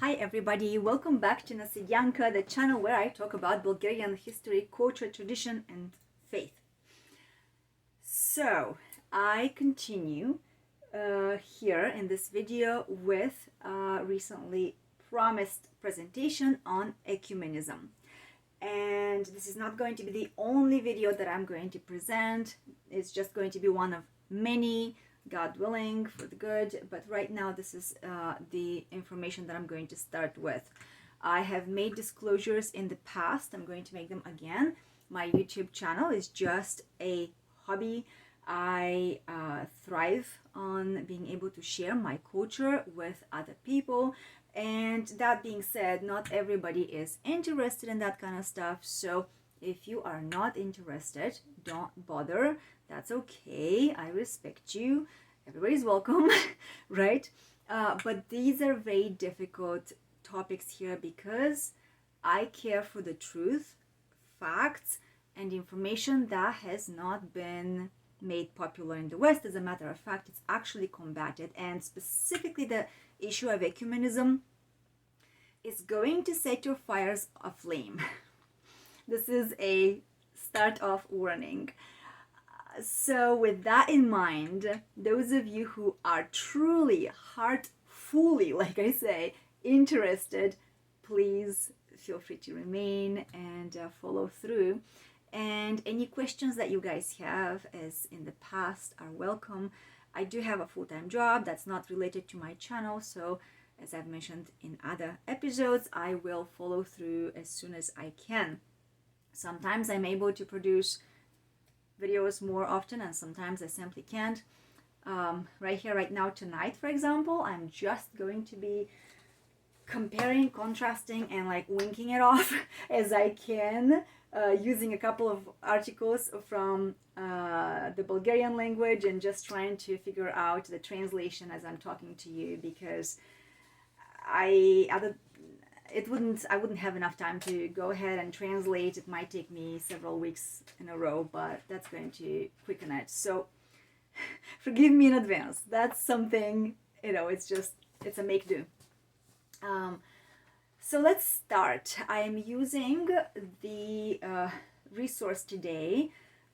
Hi everybody, welcome back to Nasidyanka, the channel where I talk about Bulgarian history, culture, tradition and faith. So, I continue here in this video with a recently promised presentation on ecumenism. And this is not going to be the only video that I'm going to present. It's just going to be one of many, God willing, for the good. But right now, this is the information that I'm going to start with. I have made disclosures in the past. I'm going to make them again. My YouTube channel is just a hobby. I thrive on being able to share my culture with other people. And that being said, not everybody is interested in that kind of stuff. So if you are not interested, don't bother. That's okay. I respect you. Everybody's welcome, right? But these are very difficult topics here because I care for the truth, facts, and information that has not been made popular in the West. As a matter of fact, it's actually combated, and specifically the issue of ecumenism is going to set your fires aflame. This is a start-off warning. So with that in mind, those of you who are truly, heartfully, like I say, interested, please feel free to remain and follow through. And any questions that you guys have, as in the past, are welcome. I do have a full-time job that's not related to my channel, so as I've mentioned in other episodes, I will follow through as soon as I can. Sometimes I'm able to produce videos more often, and sometimes I simply can't. Right here, right now, tonight, for example, I'm just going to be comparing, contrasting, and like winking it off as I can, using a couple of articles from the Bulgarian language and just trying to figure out the translation as I'm talking to you, because I wouldn't have enough time to go ahead and translate. It might take me several weeks in a row, but that's going to quicken it. So forgive me in advance. That's something, it's a make do. So let's start. I am using the resource today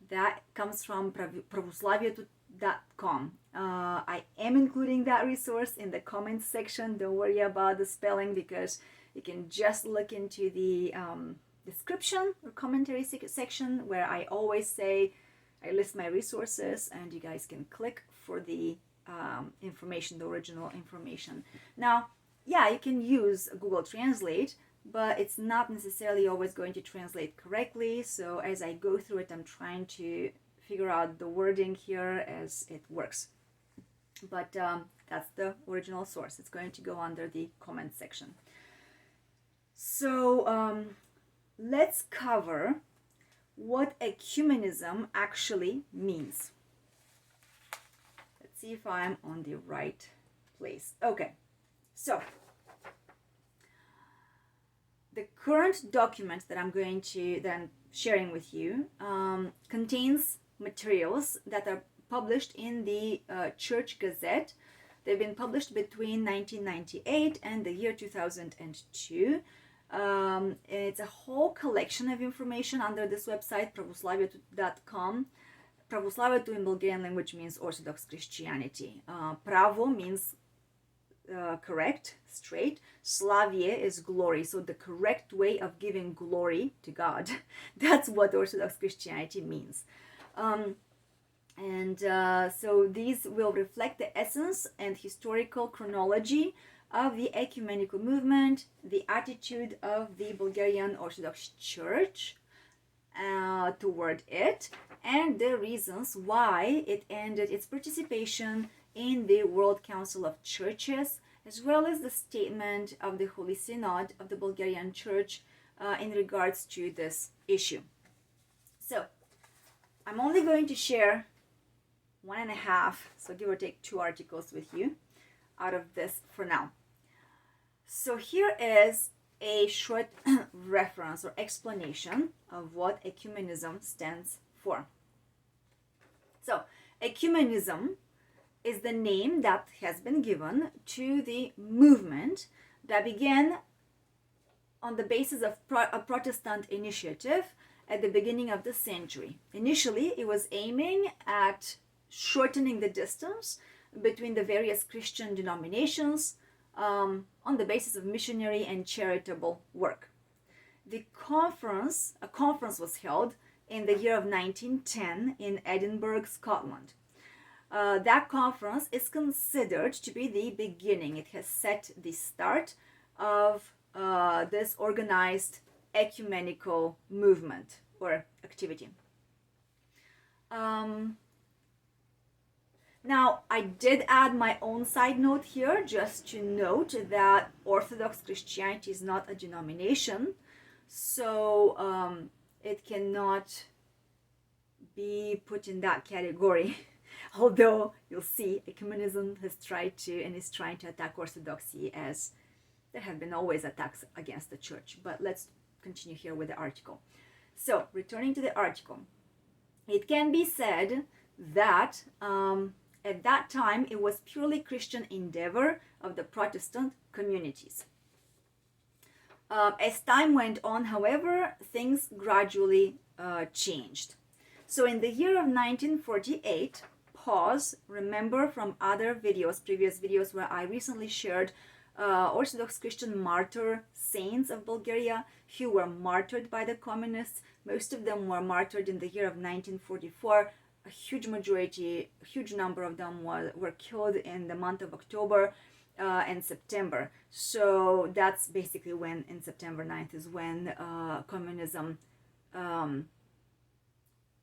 that comes from pravoslavietu.com. I am including that resource in the comments section. Don't worry about the spelling, because you can just look into the description or commentary section, where I always say I list my resources, and you guys can click for the information, the original information. Now, yeah, you can use Google Translate, but it's not necessarily always going to translate correctly. So as I go through it, I'm trying to figure out the wording here as it works. But that's the original source. It's going to go under the comment section. So let's cover what ecumenism actually means. Let's see if I'm on the right place. Okay, so the current document that I'm sharing with you contains materials that are published in the Church Gazette. They've been published between 1998 and the year 2002. It's a whole collection of information under this website, pravoslavietu.com. Pravoslavietu in Bulgarian language means Orthodox Christianity. Pravo means correct, straight. Slavie is glory, so the correct way of giving glory to God. That's what Orthodox Christianity means. So these will reflect the essence and historical chronology of the ecumenical movement, the attitude of the Bulgarian Orthodox Church toward it, and the reasons why it ended its participation in the World Council of Churches, as well as the statement of the Holy Synod of the Bulgarian Church in regards to this issue. So I'm only going to share 1.5, so give or take 2 articles with you out of this for now. So here is a short reference or explanation of what ecumenism stands for. So ecumenism is the name that has been given to the movement that began on the basis of a Protestant initiative at the beginning of the century. Initially, it was aiming at shortening the distance between the various Christian denominations on the basis of missionary and charitable work. A conference was held in the year of 1910 in Edinburgh, Scotland. That conference is considered to be the beginning. It has set the start of this organized ecumenical movement or activity. Now, I did add my own side note here just to note that Orthodox Christianity is not a denomination, so it cannot be put in that category. Although you'll see Ecumenism has tried to and is trying to attack Orthodoxy, as there have been always attacks against the church. But let's continue here with the article. So, returning to the article, it can be said that at that time it was purely Christian endeavor of the Protestant communities. As time went on, however, things gradually changed. So in the year of 1948, pause, remember from other videos, previous videos where I recently shared Orthodox Christian martyr saints of Bulgaria who were martyred by the communists. Most of them were martyred in the year of 1944. A huge number of them were killed in the month of October and September. So that's basically when, in September 9th, is when communism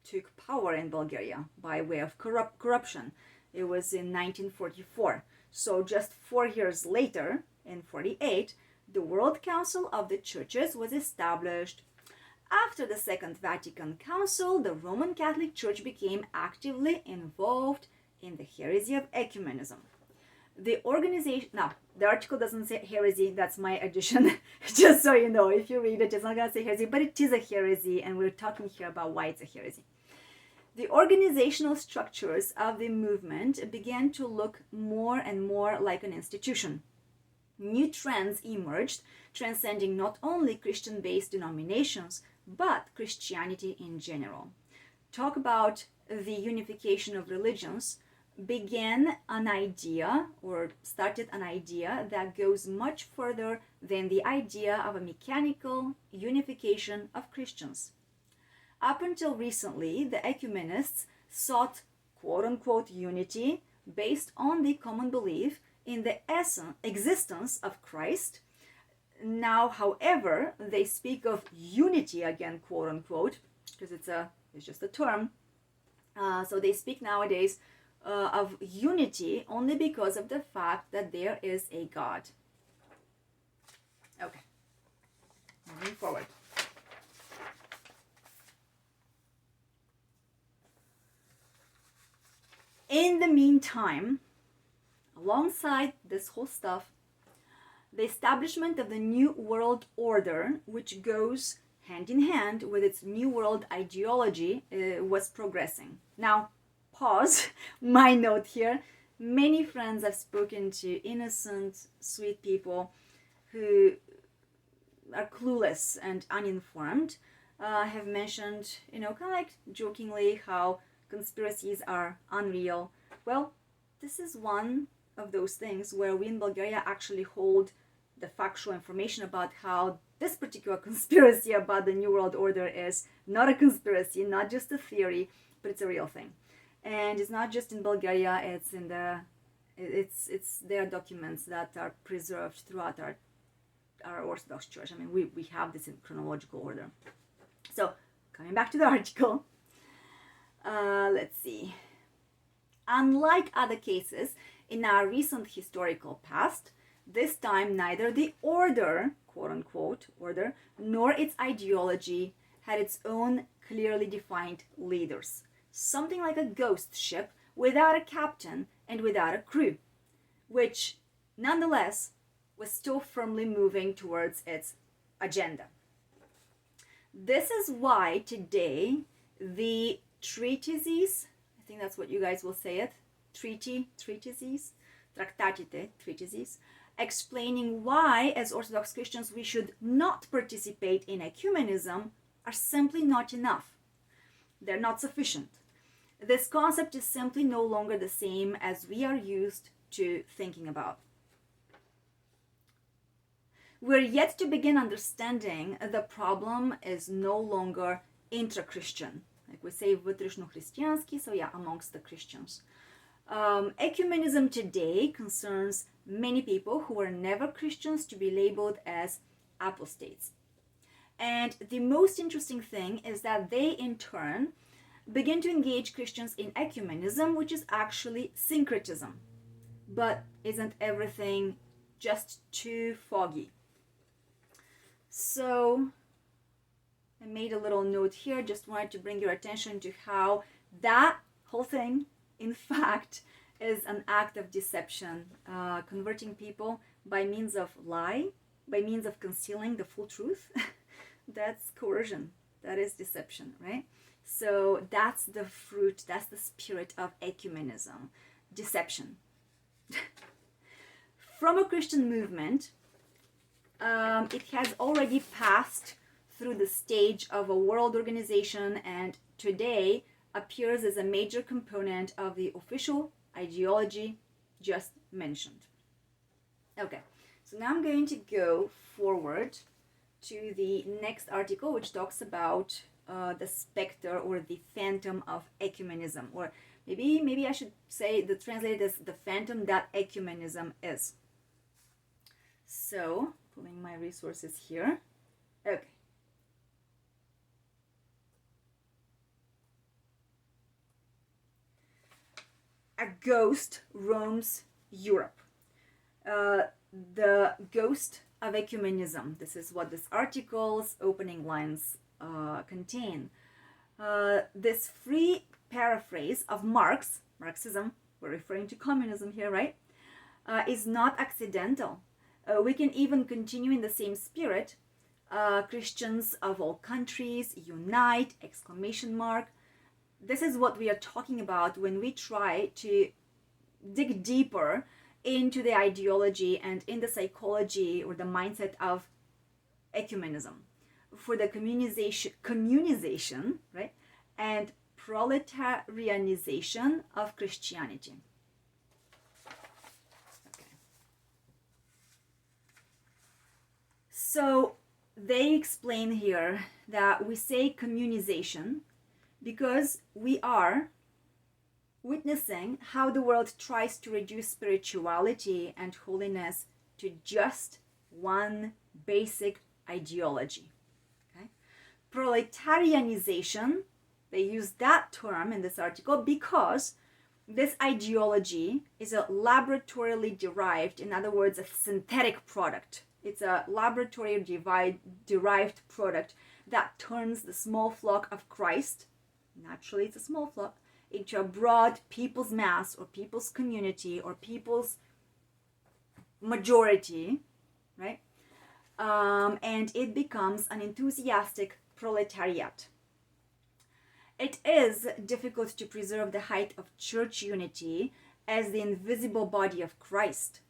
took power in Bulgaria by way of corruption. It was in 1944. So just 4 years later, in 48, the World Council of the Churches was established. After the Second Vatican Council, the Roman Catholic Church became actively involved in the heresy of ecumenism. The organization, now, the article doesn't say heresy, that's my addition, just so you know, if you read it, it's not going to say heresy, but it is a heresy, and we're talking here about why it's a heresy. The organizational structures of the movement began to look more and more like an institution. New trends emerged, transcending not only Christian-based denominations, but Christianity in general. Talk about the unification of religions began an idea, or started an idea, that goes much further than the idea of a mechanical unification of Christians. Up until recently, the ecumenists sought quote-unquote unity based on the common belief in the existence of Christ. Now, however, they speak of unity again, quote-unquote, because it's just a term. So they speak nowadays of unity only because of the fact that there is a God. Okay, moving forward. In the meantime, alongside this whole stuff, the establishment of the New World Order, which goes hand in hand with its New World ideology, was progressing. Now, pause, my note here. Many friends I've spoken to, innocent, sweet people who are clueless and uninformed, have mentioned, kind of like jokingly, how conspiracies are unreal. Well, this is one of those things where we in Bulgaria actually hold the factual information about how this particular conspiracy about the New World Order is not a conspiracy, not just a theory, but it's a real thing. And it's not just in Bulgaria, it's in there are documents that are preserved throughout our Orthodox Church. I mean, we have this in chronological order. So, coming back to the article, let's see. Unlike other cases in our recent historical past, this time neither the order, quote-unquote order, nor its ideology had its own clearly defined leaders. Something like a ghost ship without a captain and without a crew, which nonetheless was still firmly moving towards its agenda. This is why today the treatises, I think that's what you guys will say it, treatises, tractatite, treatises, explaining why, as Orthodox Christians, we should not participate in ecumenism are simply not enough. They're not sufficient. This concept is simply no longer the same as we are used to thinking about. We're yet to begin understanding the problem is no longer intra-Christian. Like we say, внутрішньохристиянський, so yeah, amongst the Christians. Ecumenism today concerns many people who were never Christians to be labeled as apostates. And the most interesting thing is that they, in turn, begin to engage Christians in ecumenism, which is actually syncretism. But isn't everything just too foggy? So I made a little note here, just wanted to bring your attention to how that whole thing, in fact, is an act of deception, converting people by means of lie, by means of concealing the full truth. That's coercion, that is deception, right? So that's the fruit, that's the spirit of ecumenism, deception. From a Christian movement, it has already passed through the stage of a world organization and today appears as a major component of the official ideology just mentioned. Okay, so now I'm going to go forward to the next article, which talks about the specter or the phantom of ecumenism, or maybe I should say the translated as the phantom that ecumenism is. So, pulling my resources here. Okay. A ghost roams Europe. The ghost of ecumenism. This is what this article's opening lines contain. This free paraphrase of Marxism, we're referring to communism here, right? Is not accidental. We can even continue in the same spirit. Christians of all countries unite! ! This is what we are talking about when we try to dig deeper into the ideology and in the psychology or the mindset of ecumenism for the communization, right, and proletarianization of Christianity. Okay. So they explain here that we say communization because we are witnessing how the world tries to reduce spirituality and holiness to just one basic ideology. Okay? Proletarianization, they use that term in this article because this ideology is a laboratorily derived, in other words, a synthetic product. It's a laboratory derived product that turns the small flock of Christ, naturally it's a small flock, into a broad people's mass or people's community or people's majority, right? And it becomes an enthusiastic proletariat. It is difficult to preserve the height of church unity as the invisible body of Christ.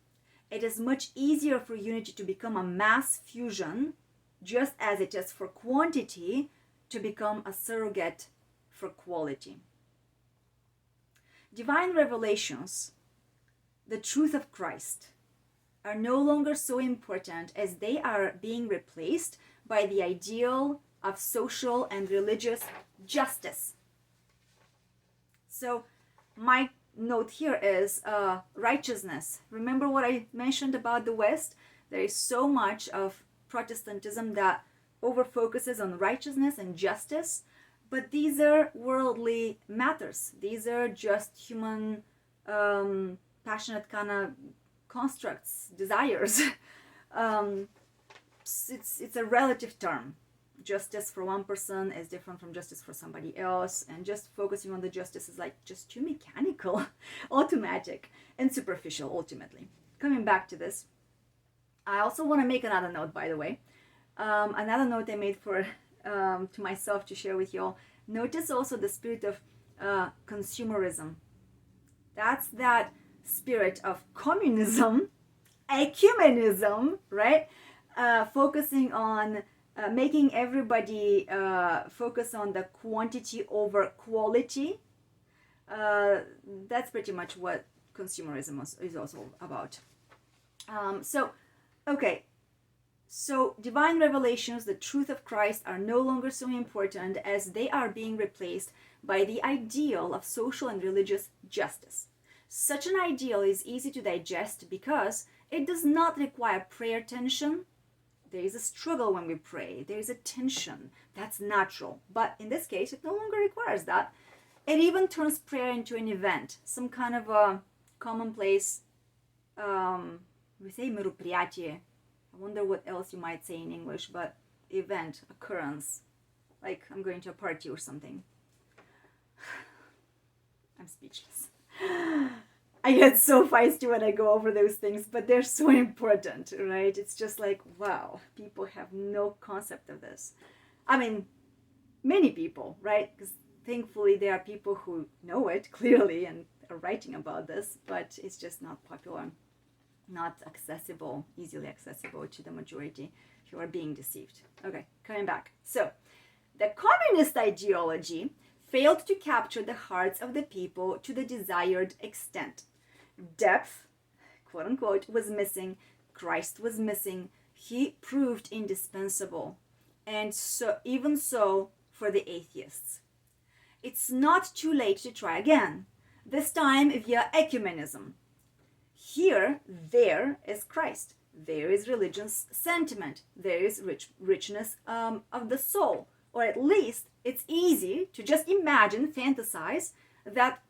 It is much easier for unity to become a mass fusion, just as it is for quantity to become a surrogate for quality. Divine revelations, the truth of Christ, are no longer so important as they are being replaced by the ideal of social and religious justice. So my note here is righteousness. Remember what I mentioned about the West? There is so much of Protestantism that overfocuses on righteousness and justice, but these are worldly matters. These are just human, passionate kind of constructs, desires. It's a relative term. Justice for one person is different from justice for somebody else, and just focusing on the justice is like just too mechanical, automatic, and superficial ultimately. Coming back to this, I also want to make another note, by the way. Another note I made for to myself to share with y'all. Notice also the spirit of consumerism. That's that spirit of communism ecumenism, right? Focusing on making everybody focus on the quantity over quality. Uh, that's pretty much what consumerism is also about. So, okay, so divine revelations, the truth of Christ, are no longer so important as they are being replaced by the ideal of social and religious justice. Such an ideal is easy to digest because it does not require prayer tension. There is a struggle when we pray. There is a tension. That's natural. But in this case, it no longer requires that. It even turns prayer into an event, some kind of a commonplace, we say merupриятие. I wonder what else you might say in English, but event, occurrence. Like I'm going to a party or something. I'm speechless. I get so feisty when I go over those things, but they're so important, right? It's just like, wow, people have no concept of this. I mean, many people, right? Because thankfully there are people who know it clearly and are writing about this, but it's just not popular, not accessible, easily accessible to the majority who are being deceived. Okay, coming back. So, the communist ideology failed to capture the hearts of the people to the desired extent. Depth, quote unquote, was missing. Christ was missing. He proved indispensable. And so, even so, for the atheists. It's not too late to try again, this time via ecumenism. Here, there is Christ. There is religious sentiment. There is richness of the soul. Or at least it's easy to just imagine, fantasize that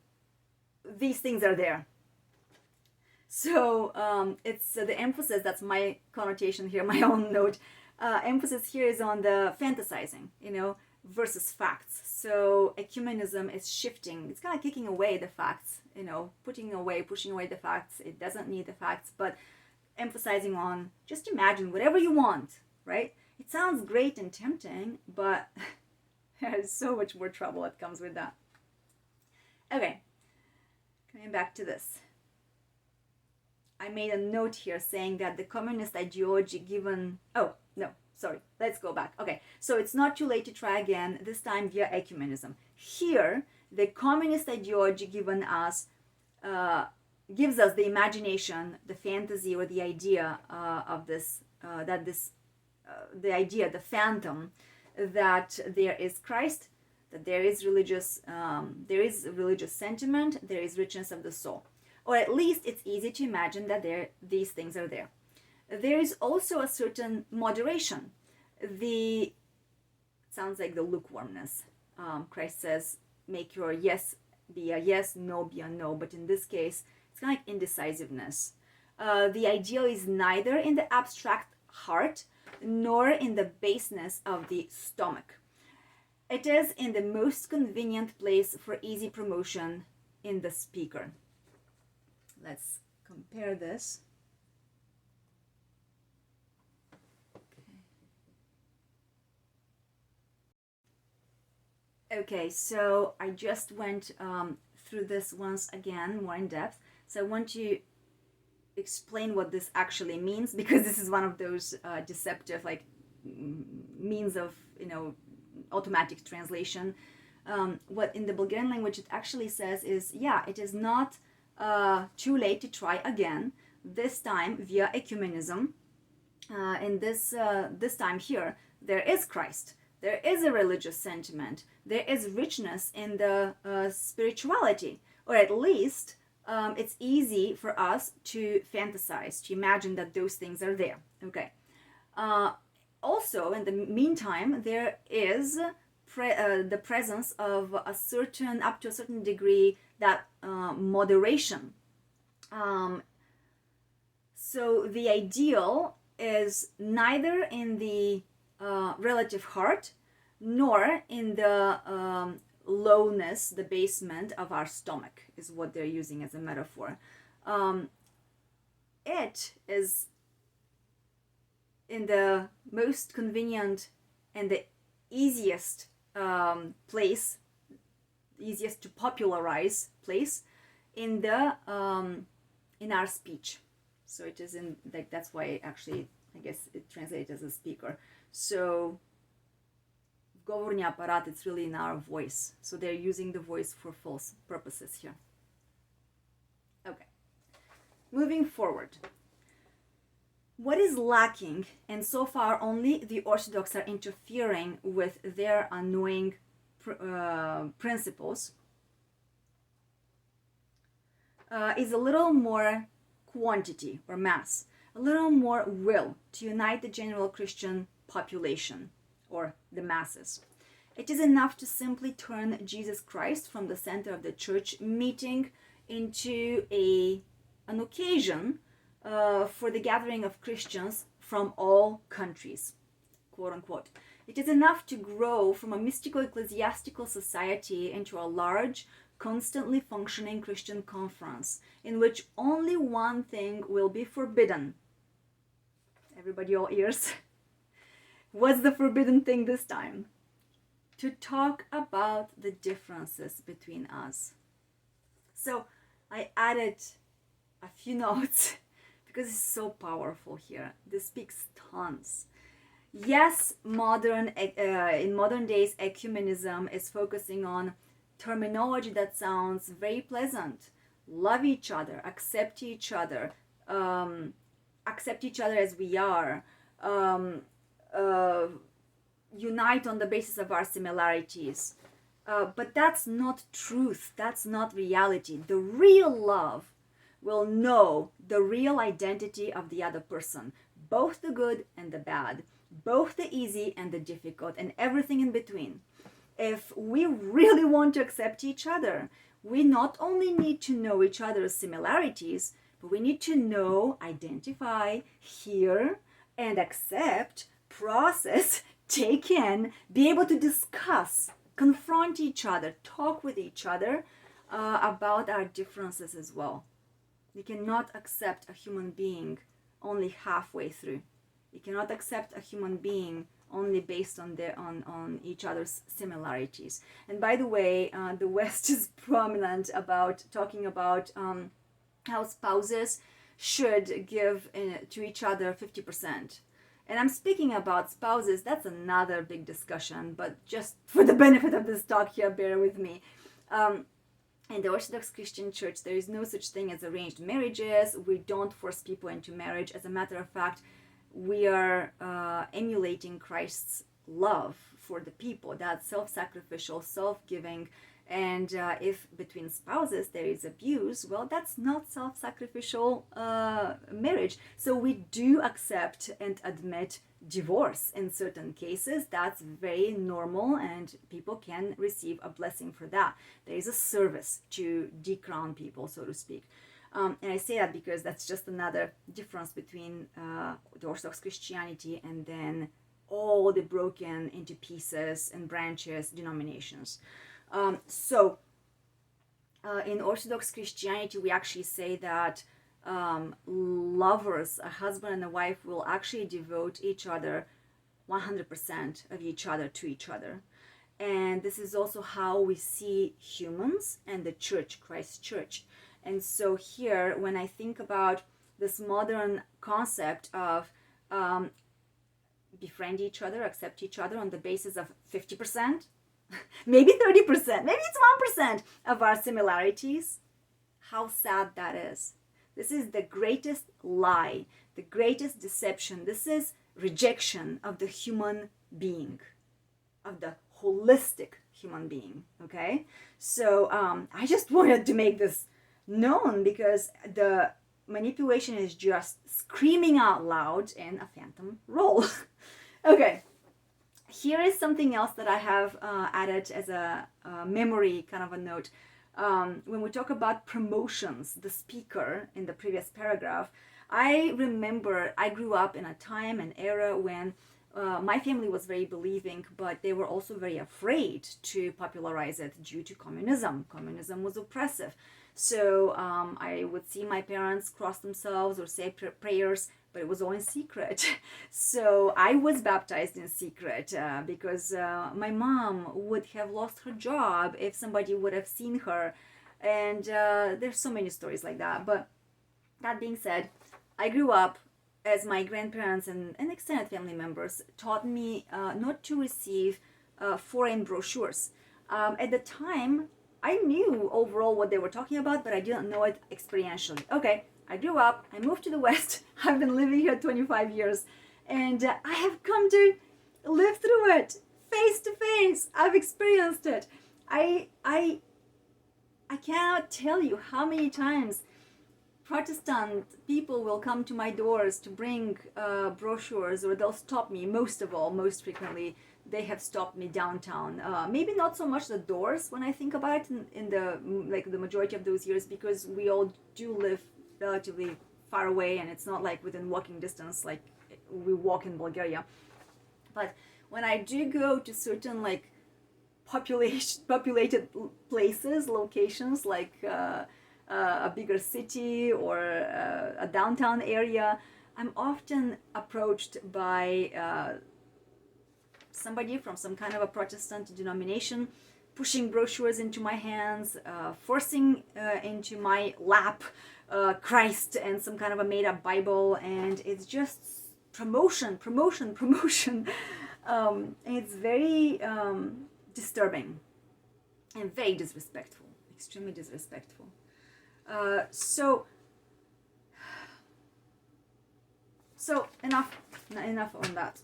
these things are there. So it's the emphasis, that's my connotation here, my own note. Emphasis here is on the fantasizing, versus facts. So ecumenism is shifting. It's kind of kicking away the facts, pushing away the facts. It doesn't need the facts, but emphasizing on just imagine whatever you want, right? It sounds great and tempting, but there's so much more trouble that comes with that. Okay, coming back to this. I made a note here saying that the communist ideology given... Oh, no, sorry. Let's go back. Okay, so it's not too late to try again, this time via ecumenism. Here, the communist ideology given us gives us the imagination, the fantasy, or the idea of this, the idea, the phantom, that there is Christ, that there is religious sentiment, there is richness of the soul. Or at least it's easy to imagine that these things are there. There is also a certain moderation. Sounds like the lukewarmness. Christ says, make your yes be a yes, no be a no. But in this case, it's kind of like indecisiveness. The ideal is neither in the abstract heart nor in the baseness of the stomach. It is in the most convenient place for easy promotion in the speaker. Let's compare this. Okay, so I just went through this once again, more in depth. So I want to explain what this actually means, because this is one of those deceptive means of automatic translation. What in the Bulgarian language it actually says is, yeah, it is not too late to try again, this time via ecumenism. And this time here, there is Christ. There is a religious sentiment. There is richness in the spirituality, or at least it's easy for us to fantasize, to imagine that those things are there. Okay. Also, in the meantime, there is the presence of up to a certain degree, that moderation. So the ideal is neither in the relative heart nor in the lowness, the basement of our stomach, is what they're using as a metaphor. It is in the most convenient and the easiest place, easiest to popularize place in our speech. So it isn't like, that's why actually I guess it translates as a speaker. So govorni aparat, it's really in our voice. So they're using the voice for false purposes here. Okay. Moving forward. What is lacking, and so far only the Orthodox are interfering with their annoying principles, is a little more quantity or mass, a little more will to unite the general Christian population or the masses. It is enough to simply turn Jesus Christ from the center of the church meeting into an occasion for the gathering of Christians from all countries, quote unquote. It is enough to grow from a mystical ecclesiastical society into a large, constantly functioning Christian conference in which only one thing will be forbidden. Everybody all ears? What's the forbidden thing this time? To talk about the differences between us. So I added a few notes because it's so powerful here. This speaks tons. Yes, in modern days, ecumenism is focusing on terminology that sounds very pleasant. Love each other, accept each other as we are, unite on the basis of our similarities. But that's not truth. That's not reality. The real love will know the real identity of the other person, both the good and the bad, both the easy and the difficult, and everything in between. If we really want to accept each other, we not only need to know each other's similarities, but we need to know, identify, hear, and accept, process, take in, be able to discuss, confront each other, talk with each other about our differences as well. You cannot accept a human being only halfway through. You cannot accept a human being only based on each other's similarities. And by the way, the West is prominent about talking about how spouses should give to each other 50%. And I'm speaking about spouses. That's another big discussion, but just for the benefit of this talk here, bear with me. In the Orthodox Christian Church, there is no such thing as arranged marriages. We don't force people into marriage. As a matter of fact, we are emulating Christ's love for the people. That's self-sacrificial, self-giving. And if between spouses there is abuse, well, that's not self-sacrificial marriage. So we do accept and admit divorce in certain cases. That's very normal, and people can receive a blessing for that. There is a service to decrown people, so to speak. And I say that because that's just another difference between the Orthodox Christianity and then all the broken into pieces and branches denominations. In Orthodox Christianity, we actually say that lovers, a husband and a wife, will actually devote each other 100% of each other to each other. And this is also how we see humans and the church, Christ's church. And so here, when I think about this modern concept of befriend each other, accept each other on the basis of 50%, maybe 30%, maybe it's 1% of our similarities, how sad that is. This is the greatest lie, the greatest deception. This is rejection of the human being, of the holistic human being, okay? So I just wanted to make this known because the manipulation is just screaming out loud in a phantom role. Okay, here is something else that I have added as a memory kind of a note. When we talk about promotions, the speaker in the previous paragraph, I remember I grew up in a time and era when my family was very believing, but they were also very afraid to popularize it due to communism. Communism was oppressive. So I would see my parents cross themselves or say prayers, but it was all in secret. So I was baptized in secret because my mom would have lost her job if somebody would have seen her. And there's so many stories like that. But that being said, I grew up as my grandparents and extended family members taught me not to receive foreign brochures. At the time, I knew overall what they were talking about, but I didn't know it experientially. Okay, I grew up, I moved to the West, I've been living here 25 years, and I have come to live through it face to face. I've experienced it. I cannot tell you how many times Protestant people will come to my doors to bring brochures, or they'll stop me. Most frequently, they have stopped me downtown. Maybe not so much the doors when I think about it in the like the majority of those years, because we all do live relatively far away, and it's not like within walking distance like we walk in Bulgaria. But when I do go to certain like populated places, locations like a bigger city or a downtown area, I'm often approached by somebody from some kind of a Protestant denomination, pushing brochures into my hands, forcing into my lap Christ and some kind of a made-up Bible, and it's just promotion. And it's very disturbing and very disrespectful, extremely disrespectful. So enough on that.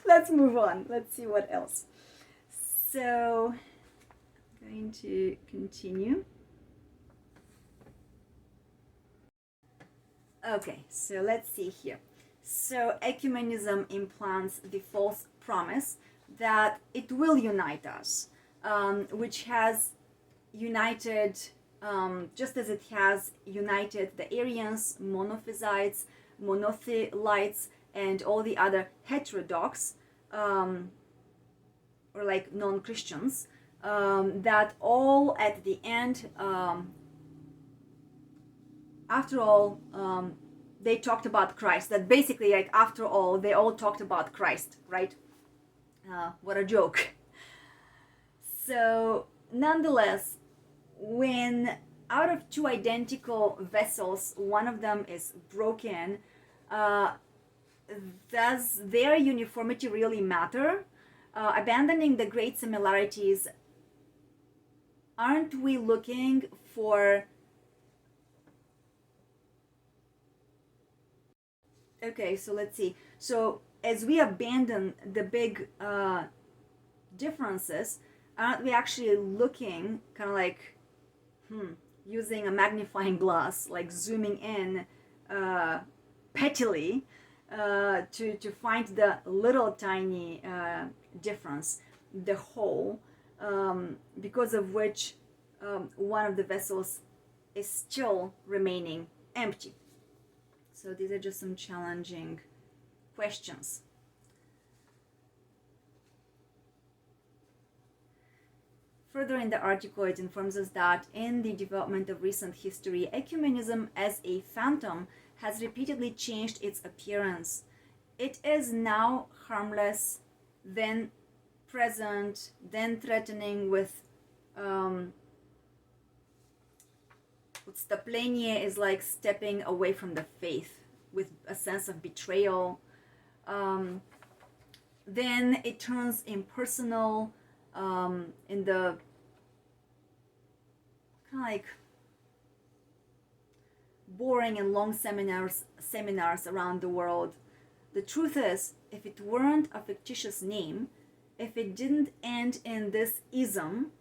Let's move on. Let's see what else. So I'm going to continue. Okay, so let's see here. So ecumenism implants the false promise that it will unite us, which has united, just as it has united the Arians, Monophysites, Monothelites, and all the other heterodox, or like non-Christians, that all at the end, after all, they talked about Christ. That basically, like, after all, they all talked about Christ, right? What a joke. So, nonetheless, when out of two identical vessels, one of them is broken, does their uniformity really matter? Abandoning the great similarities, aren't we looking for... Okay, so let's see. So as we abandon the big differences, aren't we actually looking kind of like, using a magnifying glass, like zooming in pettily to find the little tiny difference, the whole, because of which one of the vessels is still remaining empty. So these are just some challenging questions. Further in the article, it informs us that in the development of recent history, ecumenism as a phantom has repeatedly changed its appearance. It is now harmless, then present, then threatening with Staplenie is like stepping away from the faith with a sense of betrayal. Then it turns impersonal in the kind of like boring and long seminars around the world. The truth is, if it weren't a fictitious name, if it didn't end in this ism,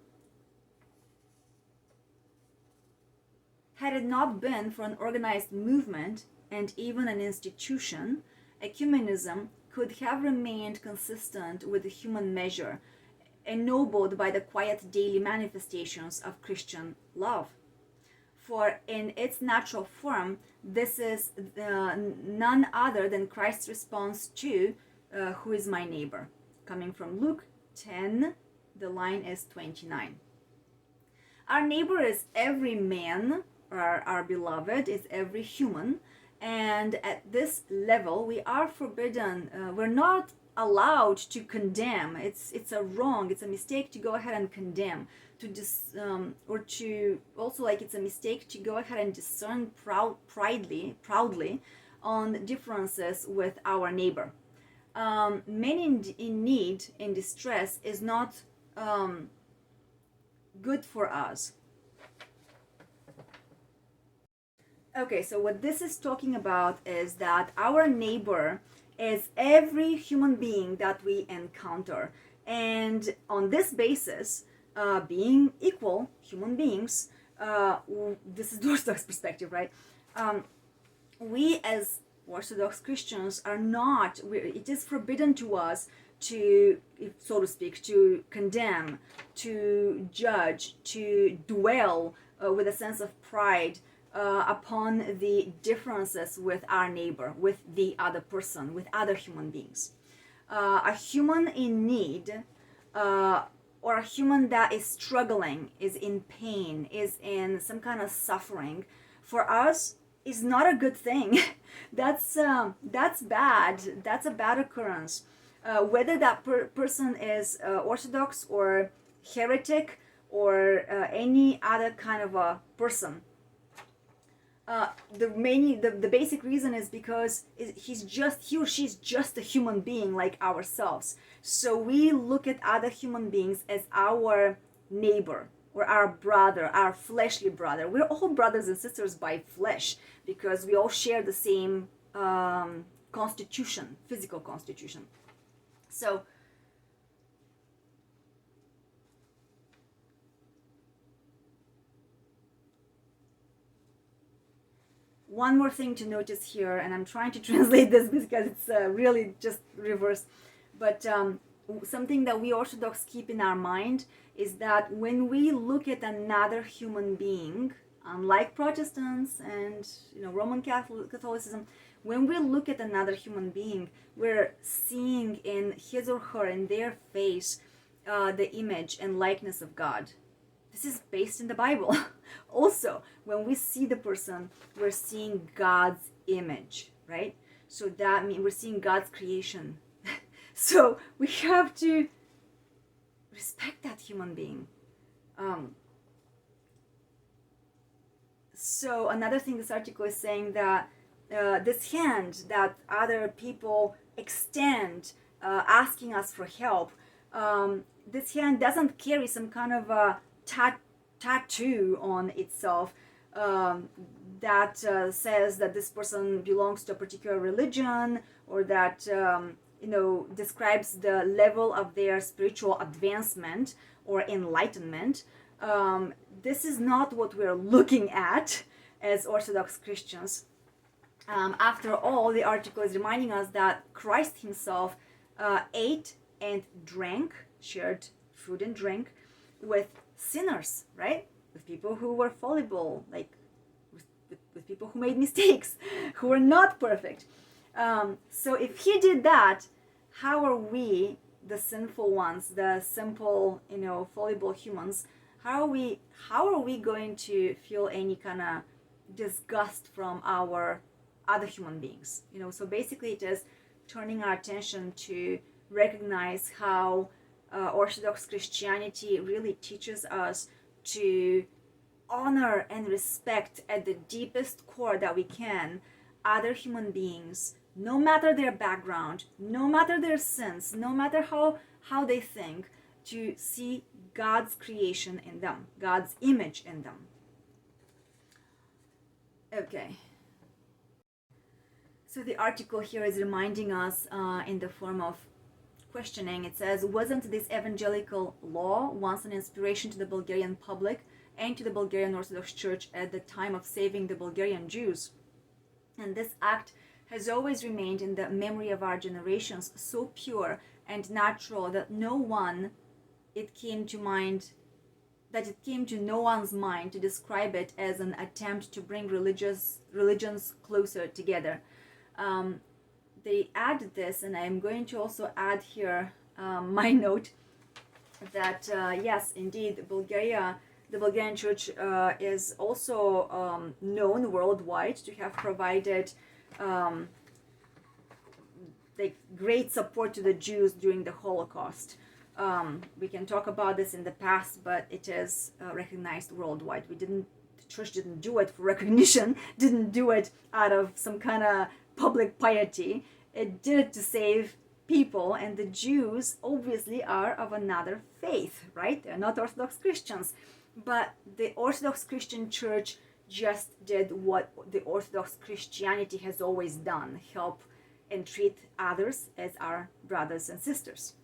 had it not been for an organized movement and even an institution, ecumenism could have remained consistent with the human measure, ennobled by the quiet daily manifestations of Christian love. For in its natural form, this is none other than Christ's response to who is my neighbor, coming from Luke 10, the line is 29. Our neighbor is every man, or our beloved is every human, and at this level we are forbidden, we're not allowed to condemn. It's a wrong, it's a mistake to go ahead and condemn, or to also, like, it's a mistake to go ahead and discern proudly on differences with our neighbor. Men in need, in distress, is not good for us. Okay, so what this is talking about is that our neighbor is every human being that we encounter. And on this basis, being equal human beings, this is the Orthodox perspective, right? We as Orthodox Christians are not, it is forbidden to us to, so to speak, to condemn, to judge, to dwell with a sense of pride upon the differences with our neighbor, with the other person, with other human beings. A human in need or a human that is struggling, is in pain, is in some kind of suffering, for us is not a good thing. That's bad. That's a bad occurrence. Whether that person is Orthodox or heretic or any other kind of a person. The basic reason is because he or she's just a human being like ourselves. So we look at other human beings as our neighbor or our brother, our fleshly brother. We're all brothers and sisters by flesh because we all share the same constitution, physical constitution. So one more thing to notice here, and I'm trying to translate this because it's really just reversed, but something that we Orthodox keep in our mind is that when we look at another human being, unlike Protestants and Roman Catholicism, when we look at another human being, we're seeing in his or her, in their face, the image and likeness of God. This is based in the Bible. Also, when we see the person, we're seeing God's image, right? So that means we're seeing God's creation. So we have to respect that human being. So another thing this article is saying that this hand that other people extend asking us for help, this hand doesn't carry some kind of a tattoo on itself that says that this person belongs to a particular religion, or that describes the level of their spiritual advancement or enlightenment. This is not what we're looking at as Orthodox Christians. After all, the article is reminding us that Christ himself ate and drank, shared food and drink with sinners, right? With people who were fallible, like with people who made mistakes, who were not perfect. So if he did that, how are we, the sinful ones, the simple, fallible humans, how are we going to feel any kind of disgust from our other human beings? So basically it is turning our attention to recognize how Orthodox Christianity really teaches us to honor and respect at the deepest core that we can other human beings, no matter their background, no matter their sins, no matter how they think, to see God's creation in them, God's image in them. Okay. So the article here is reminding us in the form of questioning. It says, wasn't this evangelical law once an inspiration to the Bulgarian public and to the Bulgarian Orthodox Church at the time of saving the Bulgarian Jews? And this act has always remained in the memory of our generations so pure and natural that it came to no one's mind to describe it as an attempt to bring religions closer together. They added this, and I'm going to also add here my note that yes, indeed, the Bulgarian Church is also known worldwide to have provided great support to the Jews during the Holocaust. We can talk about this in the past, but it is recognized worldwide. The church didn't do it for recognition, didn't do it out of some kind of public piety. It did it to save people, and the Jews obviously are of another faith, right? They're not Orthodox Christians, but the Orthodox Christian Church just did what the Orthodox Christianity has always done: help and treat others as our brothers and sisters.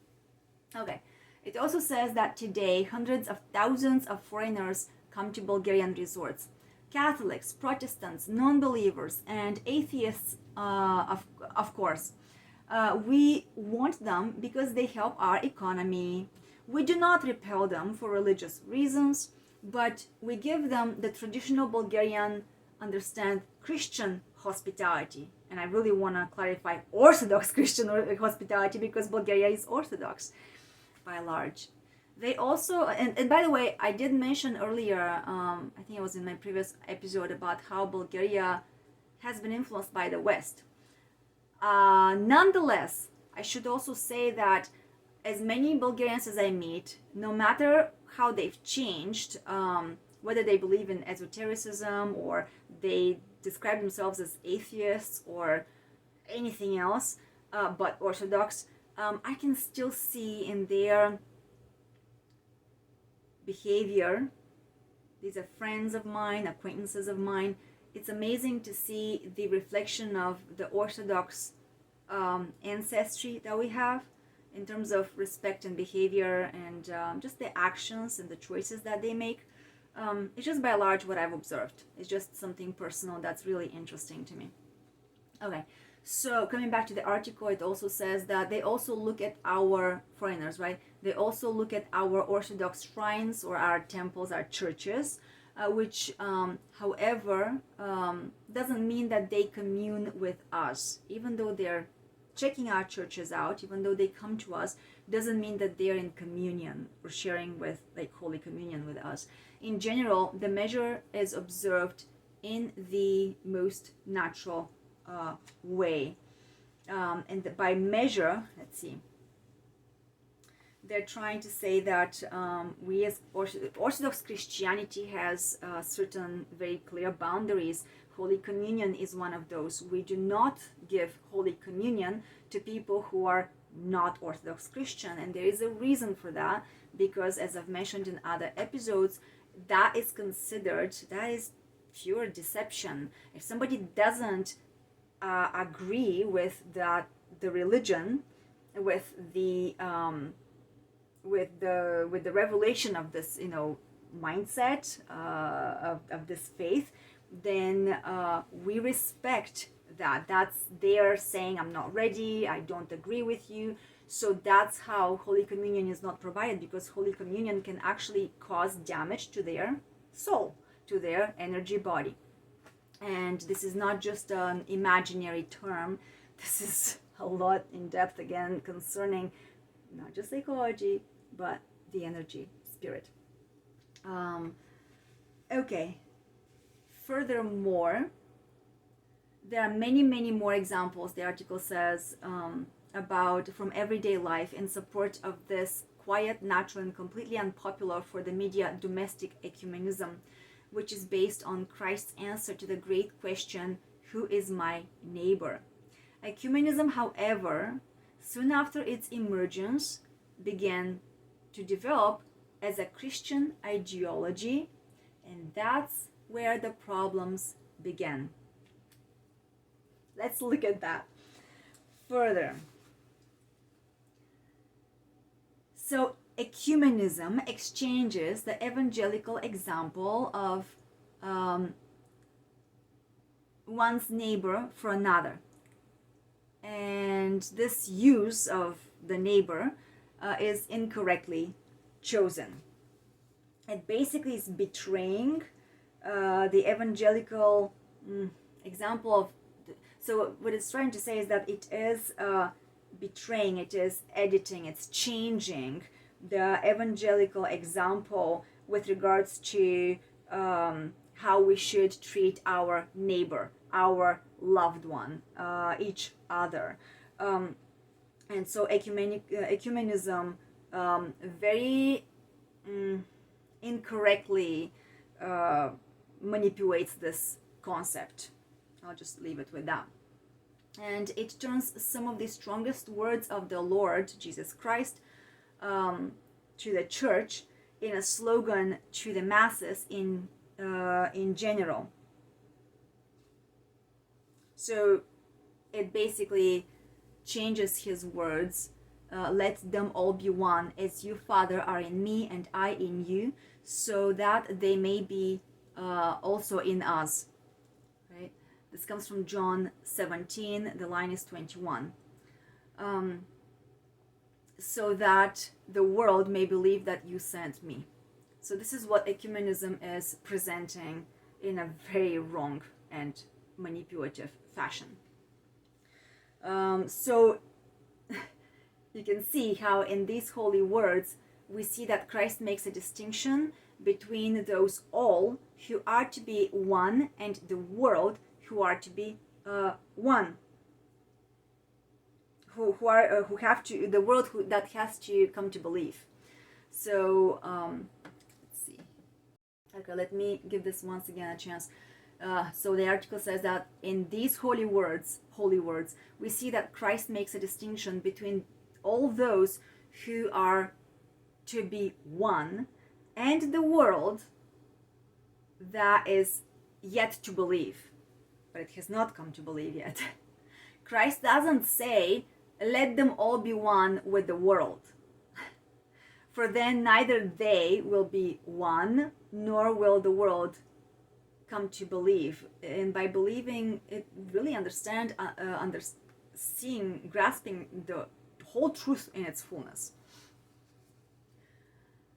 Okay, it also says that today hundreds of thousands of foreigners come to Bulgarian resorts. Catholics, Protestants, non-believers, and atheists, of course. We want them because they help our economy. We do not repel them for religious reasons, but we give them the traditional Bulgarian, understand, Christian hospitality. And I really want to clarify Orthodox Christian hospitality, because Bulgaria is Orthodox by large. They also, and by the way, I did mention earlier, I think it was in my previous episode, about how Bulgaria has been influenced by the West. Nonetheless, I should also say that as many Bulgarians as I meet, no matter how they've changed, whether they believe in esotericism or they describe themselves as atheists or anything else but Orthodox, I can still see in their behavior, these are friends of mine, acquaintances of mine, it's amazing to see the reflection of the Orthodox ancestry that we have in terms of respect and behavior, and just the actions and the choices that they make. It's just by and large what I've observed. It's just something personal that's really interesting to me. Okay, so coming back to the article, it also says that they also look at our foreigners, right? They also look at our Orthodox shrines or our temples, our churches, which, however, doesn't mean that they commune with us. Even though they're checking our churches out, even though they come to us, doesn't mean that they're in communion or sharing with, like, Holy Communion with us. In general, the measure is observed in the most natural way. And by measure, let's see, they're trying to say that we as Orthodox Christianity has certain very clear boundaries. Holy Communion is one of those. We do not give Holy Communion to people who are not Orthodox Christian, and there is a reason for that, because as I've mentioned in other episodes, that is considered, that is pure deception. If somebody doesn't agree with that, the religion, with the revelation of this, mindset of this faith, then we respect that. That's their saying, I'm not ready, I don't agree with you. So that's how Holy Communion is not provided, because Holy Communion can actually cause damage to their soul, to their energy body. And this is not just an imaginary term. This is a lot in depth, again, concerning not just psychology, but the energy, spirit. Okay. Furthermore, there are many, many more examples, the article says, about from everyday life in support of this quiet, natural, and completely unpopular for the media domestic ecumenism, which is based on Christ's answer to the great question, who is my neighbor? Ecumenism, however, soon after its emergence, began to develop as a Christian ideology, and that's where the problems began. Let's look at that further. So ecumenism exchanges the evangelical example of one's neighbor for another. And this use of the neighbor is incorrectly chosen. It basically is betraying the evangelical example of. So what it's trying to say is that it is betraying, it is editing, it's changing the evangelical example with regards to how we should treat our neighbor, our loved one, each other. And so ecumenism very incorrectly manipulates this concept. I'll just leave it with that. And it turns some of the strongest words of the Lord Jesus Christ to the church in a slogan to the masses in general. So it basically changes his words. Let them all be one, as you, Father, are in me and I in you, so that they may be also in us. Right? This comes from John 17. The line is 21. So that the world may believe that you sent me. So this is what ecumenism is presenting in a very wrong and manipulative fashion. So you can see how in these holy words we see that Christ makes a distinction between those all who are to be one and the world who are to be one. Who have to, the world that has to come to believe. So let's see. Okay, let me give this once again a chance. So the article says that in these holy words, we see that Christ makes a distinction between all those who are to be one and the world that is yet to believe, but it has not come to believe yet. Christ doesn't say, let them all be one with the world, for then neither they will be one, nor will the world come to believe. And by believing, it really seeing, grasping the whole truth in its fullness.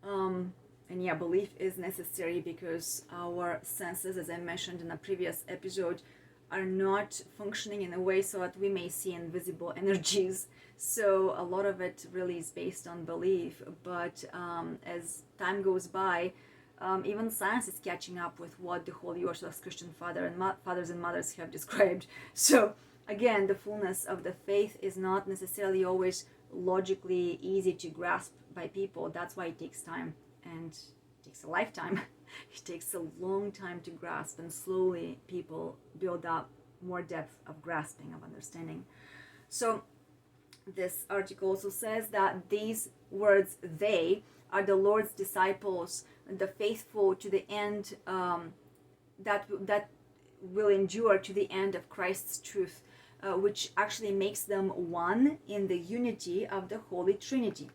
And yeah, belief is necessary because our senses, as I mentioned in a previous episode, are not functioning in a way so that we may see invisible energies. So a lot of it really is based on belief. But as time goes by, even science is catching up with what the Holy Orthodox Christian fathers and mothers have described. So again, the fullness of the faith is not necessarily always logically easy to grasp by people. That's why it takes time, and it takes a lifetime. It takes a long time to grasp, and slowly people build up more depth of grasping, of understanding. So this article also says that these words, they, are the Lord's disciples, the faithful to the end, that will endure to the end of Christ's truth, which actually makes them one in the unity of the Holy Trinity.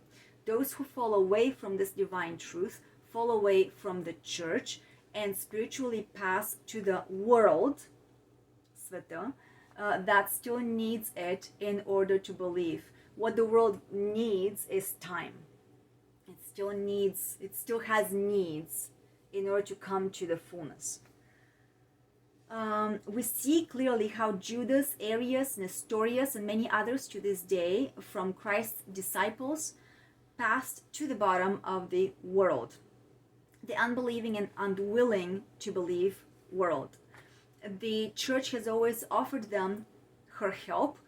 Those who fall away from this divine truth fall away from the church and spiritually pass to the world, sveta, that still needs it in order to believe. What the world needs is time. It still has needs in order to come to the fullness. We see clearly how Judas, Arius, Nestorius, and many others to this day from Christ's disciples passed to the bottom of the world, the unbelieving and unwilling to believe world. The church has always offered them her help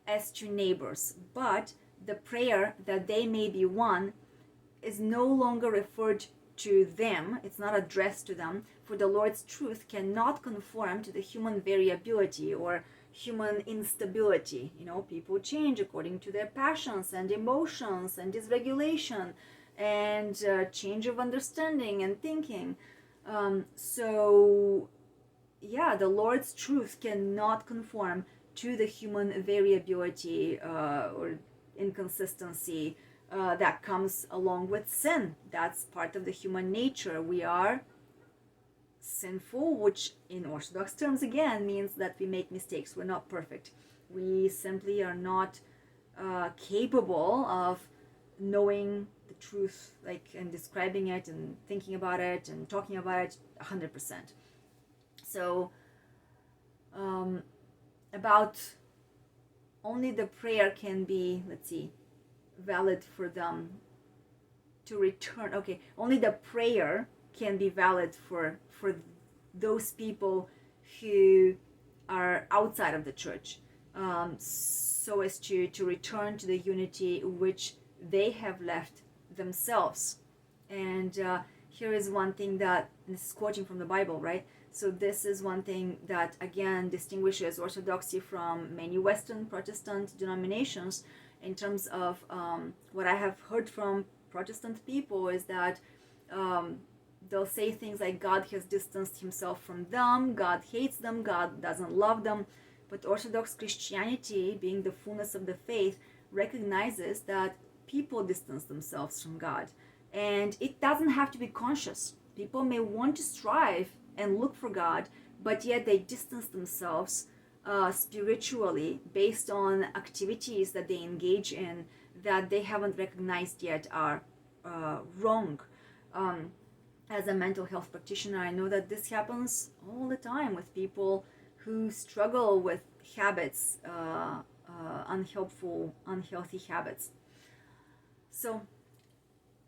as to neighbors, but the prayer that they may be one is no longer referred to them. It's not addressed to them, for the Lord's truth cannot conform to the human variability or human instability. People change according to their passions and emotions and dysregulation and change of understanding and thinking. So the Lord's truth cannot conform to the human variability or inconsistency that comes along with sin. That's part of the human nature. We are sinful, which in Orthodox terms again means that we make mistakes. We're not perfect. We simply are not capable of knowing the truth, and describing it and thinking about it and talking about it 100%. So about only the prayer can be, valid for them to return. Okay, only the prayer can be valid for those people who are outside of the church, so as to return to the unity which they have left themselves. And here is one thing that, this is quoting from the Bible, right? So this is one thing that again distinguishes Orthodoxy from many Western Protestant denominations. In terms of what I have heard from Protestant people is that um, they'll say things like God has distanced himself from them, God hates them, God doesn't love them. But Orthodox Christianity, being the fullness of the faith, recognizes that people distance themselves from God. And it doesn't have to be conscious. People may want to strive and look for God, but yet they distance themselves spiritually based on activities that they engage in that they haven't recognized yet are wrong. As a mental health practitioner, I know that this happens all the time with people who struggle with habits, unhealthy habits. So,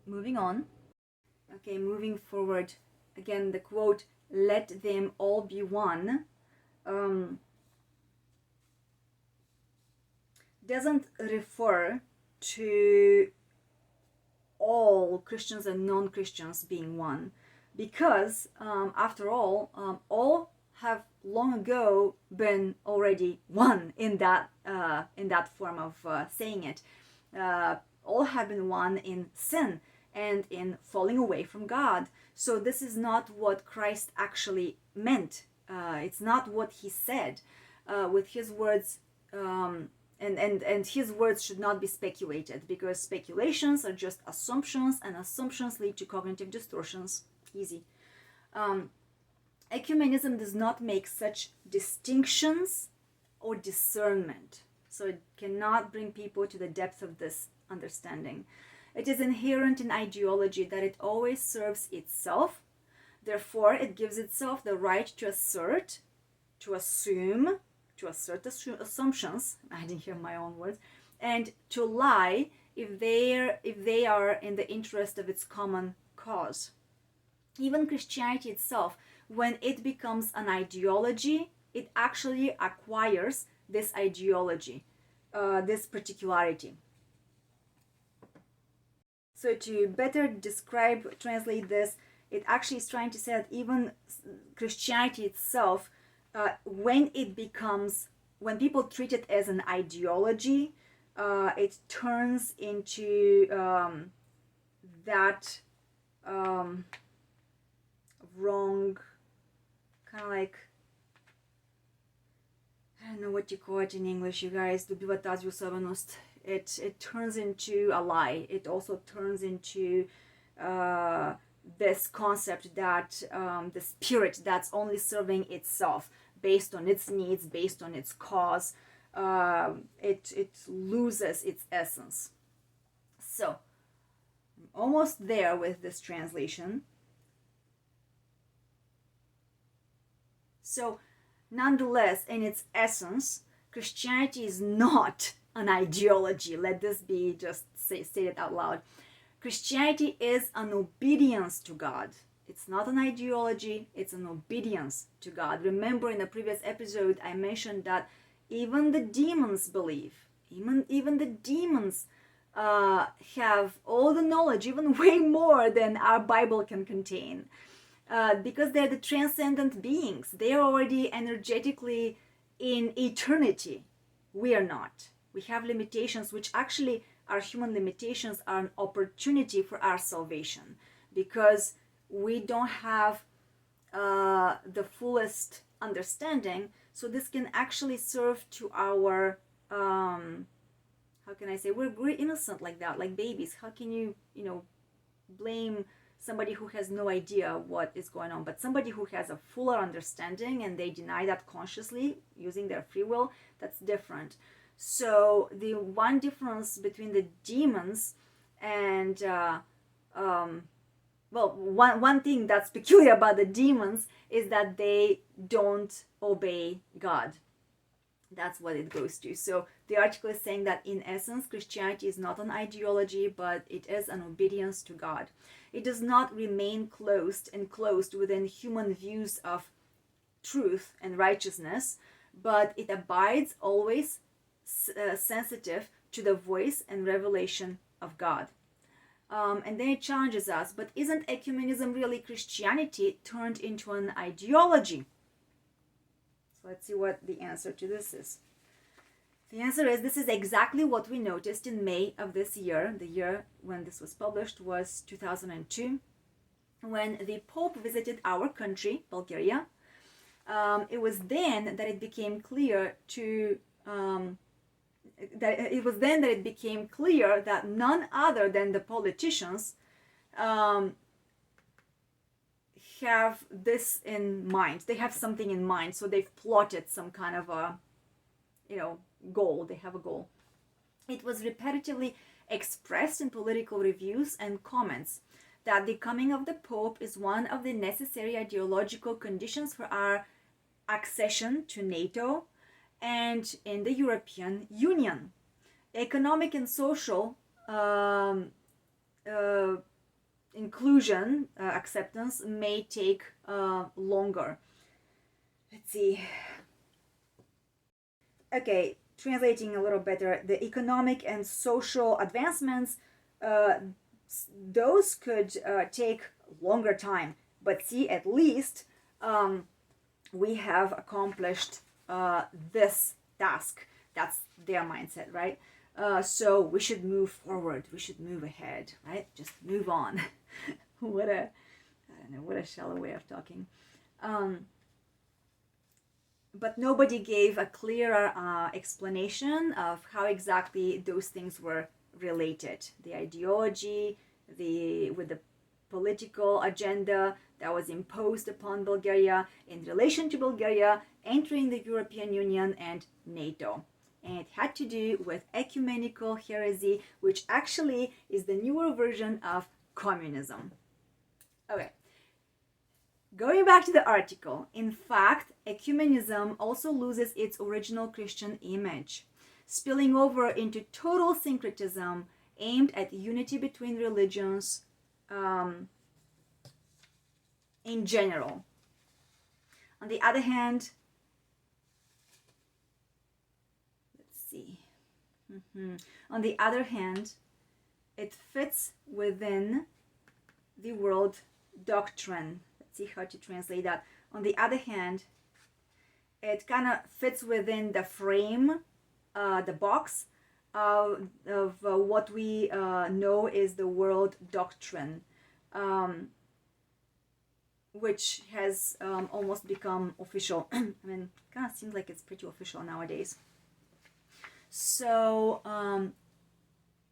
moving on. Okay, moving forward. Again, the quote, "Let them all be one," doesn't refer to all Christians and non-Christians being one, because after all have long ago been already one in that form of saying it. All have been one in sin and in falling away from God. So this is not what Christ actually meant. It's not what he said. With his words, and his words should not be speculated, because speculations are just assumptions, and assumptions lead to cognitive distortions. Easy. Ecumenism does not make such distinctions or discernment, so it cannot bring people to the depth of this understanding. It is inherent in ideology that it always serves itself. Therefore, it gives itself the right to assert, to assume, to assert assumptions, I didn't hear my own words, and to lie if they are in the interest of its common cause. Even Christianity itself, when it becomes an ideology, it actually acquires this ideology, this particularity. So to better translate this, it actually is trying to say that even Christianity itself, when people treat it as an ideology, it turns into that wrong, kind of like, I don't know what you call it in English, you guys. It turns into a lie. It also turns into this concept that the spirit that's only serving itself based on its needs, based on its cause, it loses its essence. So, I'm almost there with this translation. So, nonetheless, in its essence, Christianity is not an ideology. Let this be just stated out loud. Christianity is an obedience to God. It's not an ideology, it's an obedience to God. Remember, in the previous episode, I mentioned that even the demons believe. Even the demons have all the knowledge, even way more than our Bible can contain. Because they're the transcendent beings. They are already energetically in eternity. We are not. We have limitations, which actually our human limitations are an opportunity for our salvation, because we don't have the fullest understanding. So this can actually serve to our, how can I say, we're innocent like that, like babies. How can you blame somebody who has no idea what is going on? But somebody who has a fuller understanding and they deny that consciously using their free will, that's different. So the one difference between the demons and one thing that's peculiar about the demons is that they don't obey God. That's what it goes to. So the article is saying that in essence, Christianity is not an ideology, but it is an obedience to God. It does not remain enclosed within human views of truth and righteousness, but it abides always sensitive to the voice and revelation of God. And then it challenges us, but isn't ecumenism really Christianity turned into an ideology? So let's see what the answer to this is. The answer is, this is exactly what we noticed in May of this year. The year when this was published was 2002, when the Pope visited our country, Bulgaria. It was then that it became clear that none other than the politicians have this in mind. They have something in mind, so they've plotted some kind of a, goal. They have a goal. It was repetitively expressed in political reviews and comments that the coming of the Pope is one of the necessary ideological conditions for our accession to NATO and in the European Union. Economic and social inclusion, acceptance may take longer. Let's see. Okay, translating a little better, the economic and social advancements, those could take longer time. But see, at least we have accomplished this task. That's their mindset, right? So we should move forward. We should move ahead, right? Just move on. What a shallow way of talking. But nobody gave a clearer explanation of how exactly those things were related. The ideology, with the political agenda that was imposed upon Bulgaria in relation to Bulgaria entering the European Union and NATO. And it had to do with ecumenical heresy, which actually is the newer version of communism. Okay. Going back to the article, in fact, ecumenism also loses its original Christian image, spilling over into total syncretism aimed at unity between religions in general. On the other hand, on the other hand, it fits within the world doctrine. Let's see how to translate that. On the other hand, it kind of fits within the frame, the box of what we know is the world doctrine, which has almost become official. I mean, kind of seems like it's pretty official nowadays. So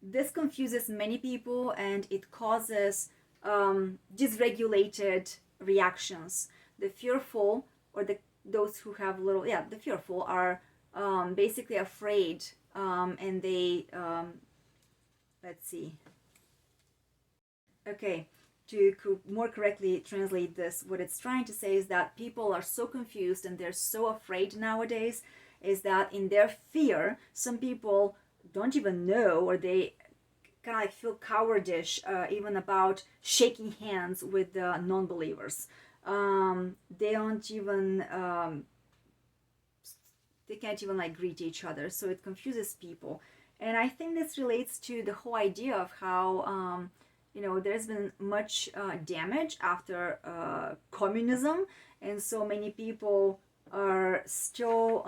this confuses many people, and it causes dysregulated reactions. The fearful, or those who have little, the fearful are basically afraid, and they, let's see. Okay, to more correctly translate this, what it's trying to say is that people are so confused and they're so afraid nowadays, is that in their fear, some people don't even know, or they kind of like feel cowardish even about shaking hands with the non-believers. They don't even, they can't even like greet each other. So it confuses people. And I think this relates to the whole idea of how, there's been much damage after communism. And so many people are still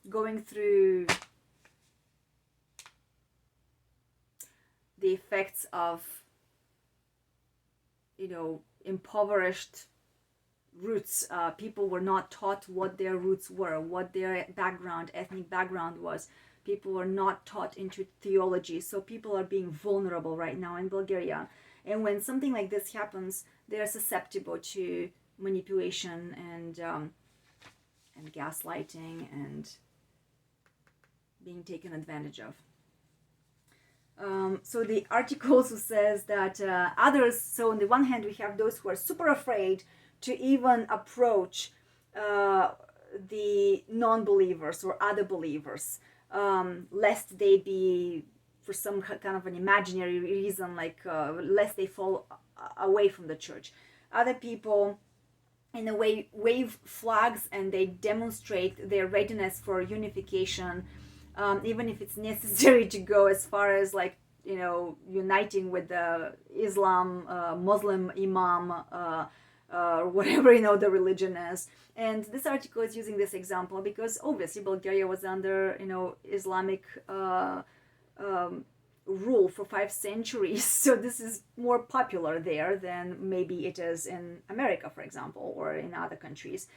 going through the effects of, impoverished roots. People were not taught what their roots were, what their background, ethnic background was. People were not taught into theology. So people are being vulnerable right now in Bulgaria. And when something like this happens, they're susceptible to manipulation and gaslighting and being taken advantage of. So the article also says that others, so on the one hand we have those who are super afraid to even approach the non-believers or other believers, lest they be, for some kind of an imaginary reason, like lest they fall away from the church. Other people in a way wave flags and they demonstrate their readiness for unification, even if it's necessary to go as far as like uniting with the Islam, Muslim imam, or whatever the religion is. And this article is using this example because obviously Bulgaria was under Islamic rule for 5 centuries, so this is more popular there than maybe it is in America, for example, or in other countries.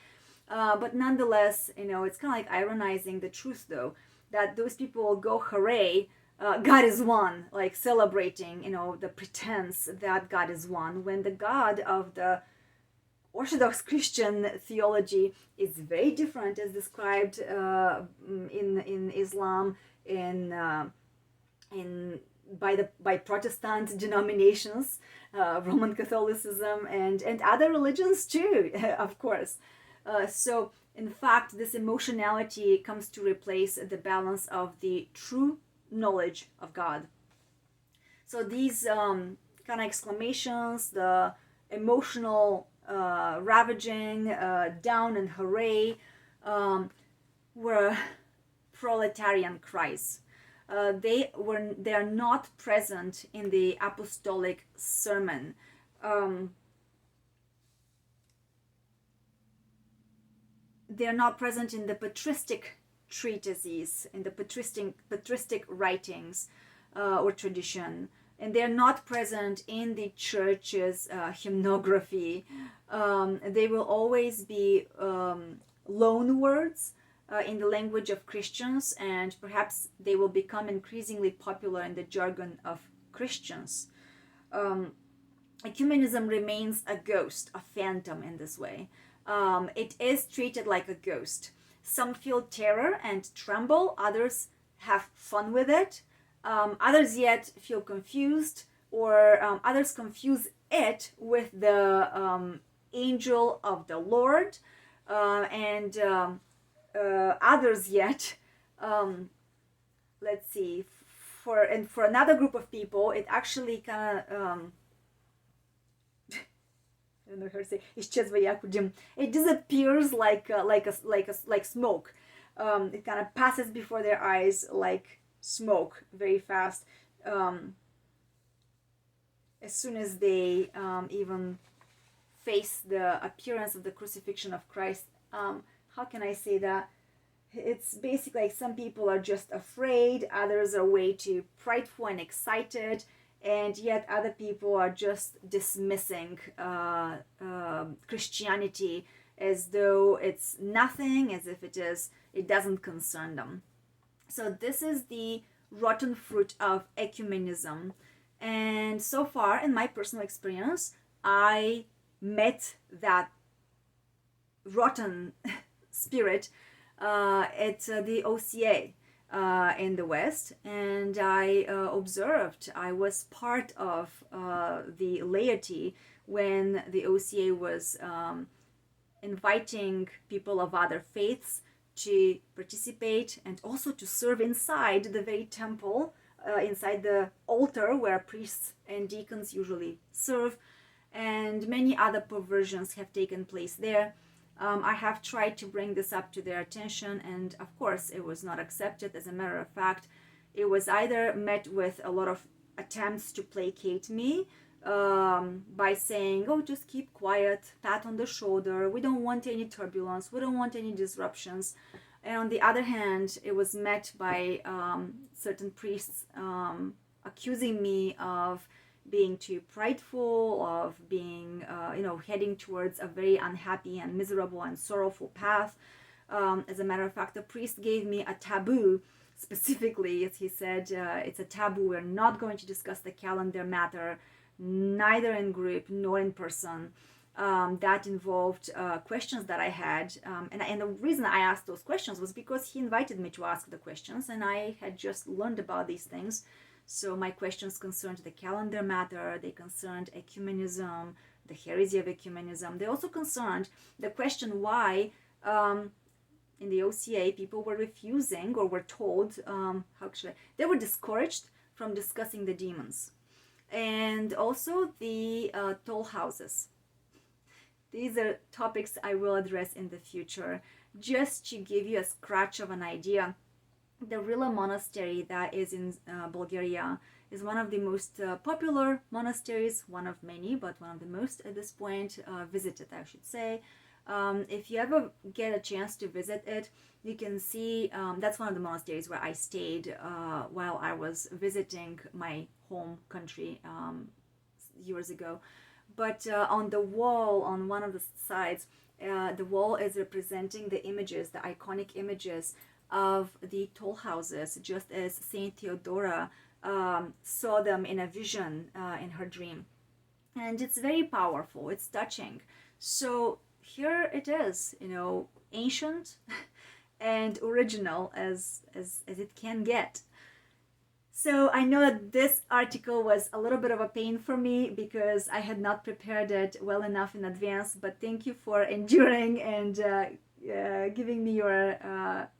But nonetheless, it's kind of like ironizing the truth, though, that those people go hooray, God is one, like celebrating the pretense that God is one, when the God of the Orthodox Christian theology is very different, as described in Islam, by Protestant denominations, Roman Catholicism, and other religions too, of course. So in fact, this emotionality comes to replace the balance of the true knowledge of God. So these kind of exclamations, the emotional ravaging, down and hooray, were proletarian cries. They are not present in the apostolic sermon. They are not present in the patristic treatises, in the patristic writings or tradition, and they're not present in the church's hymnography. They will always be loan words in the language of Christians, and perhaps they will become increasingly popular in the jargon of Christians. Ecumenism remains a ghost, a phantom in this way. It is treated like a ghost. Some feel terror and tremble, others have fun with it, others yet feel confused, or others confuse it with the angel of the Lord, and others yet, let's see, for another group of people, it actually kind of I don't know how to say, it disappears like smoke. It kind of passes before their eyes like smoke very fast. As soon as they even face the appearance of the crucifixion of Christ, how can I say that? It's basically like some people are just afraid, others are way too prideful and excited, and yet other people are just dismissing Christianity as though it's nothing, as if it doesn't concern them. So this is the rotten fruit of ecumenism. And so far, in my personal experience, I met that rotten spirit at the OCA in the West, and I observed, I was part of the laity when the OCA was inviting people of other faiths to participate and also to serve inside the very temple, inside the altar where priests and deacons usually serve, and many other perversions have taken place there. I have tried to bring this up to their attention, and of course it was not accepted. As a matter of fact, it was either met with a lot of attempts to placate me by saying, oh, just keep quiet, pat on the shoulder, we don't want any turbulence, we don't want any disruptions. And on the other hand, it was met by certain priests accusing me of being too prideful, of being, heading towards a very unhappy and miserable and sorrowful path. As a matter of fact, the priest gave me a taboo, specifically, as he said, it's a taboo, we're not going to discuss the calendar matter, neither in group nor in person. That involved questions that I had, and the reason I asked those questions was because he invited me to ask the questions, and I had just learned about these things. So my questions concerned the calendar matter, they concerned ecumenism, the heresy of ecumenism. They also concerned the question why in the OCA people were refusing, or were told, they were discouraged from discussing the demons. And also the toll houses. These are topics I will address in the future, just to give you a scratch of an idea the Rila monastery that is in Bulgaria is one of the most popular monasteries, one of many, but one of the most at this point visited, I should say. If you ever get a chance to visit it, you can see that's one of the monasteries where I stayed while I was visiting my home country years ago. But on the wall, on one of the sides, the wall is representing the images, the iconic images of the toll houses, just as Saint Theodora saw them in a vision in her dream. And it's very powerful, it's touching. So here it is, ancient and original as it can get. So I know that this article was a little bit of a pain for me because I had not prepared it well enough in advance, but thank you for enduring and giving me your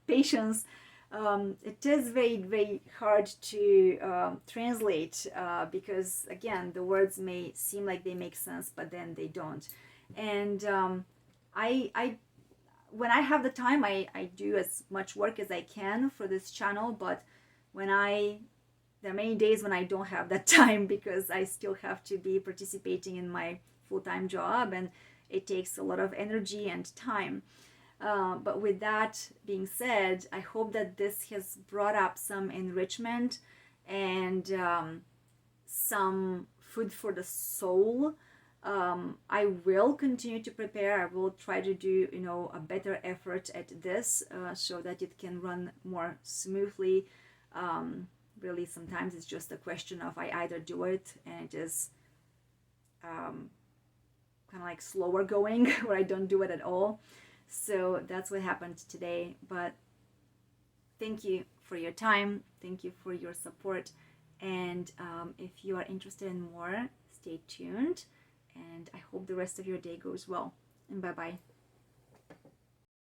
patience. It is very, very hard to translate because, again, the words may seem like they make sense, but then they don't. And I when I have the time, I do as much work as I can for this channel, but there are many days when I don't have that time because I still have to be participating in my full-time job, and it takes a lot of energy and time. But with that being said, I hope that this has brought up some enrichment and some food for the soul. I will continue to prepare. I will try to do, a better effort at this so that it can run more smoothly. Really, sometimes it's just a question of I either do it and it is kind of like slower going or I don't do it at all. So that's what happened today. But thank you for your time. Thank you for your support. And if you are interested in more, stay tuned. And I hope the rest of your day goes well. And bye-bye.